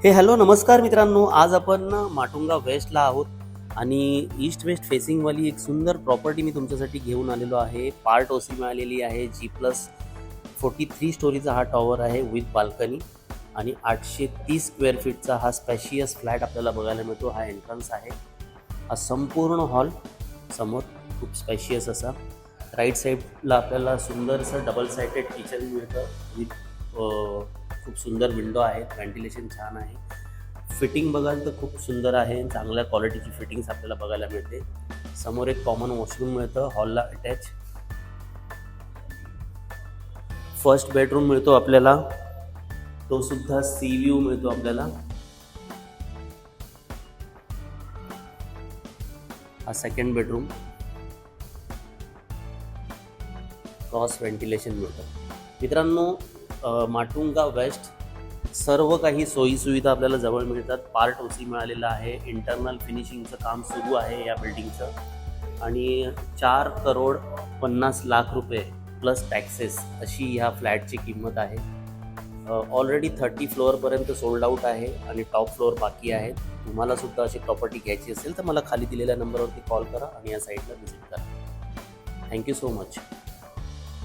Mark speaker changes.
Speaker 1: Hello नमस्कार मित्रांनो. आज आपण माटुंगा वेस्टला आहोत आणि ईस्ट वेस्ट फेसिंगवाली एक सुंदर प्रॉपर्टी मी तुमच्यासाठी घेऊन आलेलो आहे. पार्ट ओसी मिळालेली आहे. G+43 स्टोरीचा हा टॉवर आहे विथ बाल्कनी आणि 830 स्क्वेअर फीटचा हा स्पॅशियस फ्लॅट आपल्याला बघायला मिळतो. हा एंट्रन्स आहे. हा संपूर्ण हॉल समोर खूप स्पॅशियस असा. राईट साईडला आपल्याला सुंदरसं डबल साइडेड किचन मिळतं विथ खूप सुंदर विंडो आहेत. व्हेंटिलेशन छान आहे. फिटिंग बघाल तर खूप सुंदर आहे. चांगल्या क्वालिटीची फिटिंग्स आपल्याला बघायला मिळते. समोर एक कॉमन वॉशरूम मिळतं हॉलला अटॅच. फर्स्ट बेडरूम मिळतो आपल्याला, तो सुद्धा सी व्ह्यू मिळतो आपल्याला. हा सेकंड बेडरूम, क्रॉस व्हेंटिलेशन मिळतं. मित्रांनो, माटुंगा वेस्ट सर्व काही सोयीसुविधा आपल्याला जवळ मिळतात. पार्ट ओसी मिळालेला आहे. इंटरनल फिनिशिंगचं काम सुरू आहे या बिल्डिंगचं आणि 4,50,00,000 रुपये प्लस टॅक्सेस अशी ह्या फ्लॅटची किंमत आहे. ऑलरेडी 30 फ्लोअरपर्यंत सोल्ड आउट आहे आणि टॉप फ्लोअर बाकी आहेत. तुम्हाला सुद्धा अशी प्रॉपर्टी घ्यायची असेल तर मला खाली दिलेल्या नंबरवरती कॉल करा आणि या साईटला व्हिजिट करा. Thank you so much.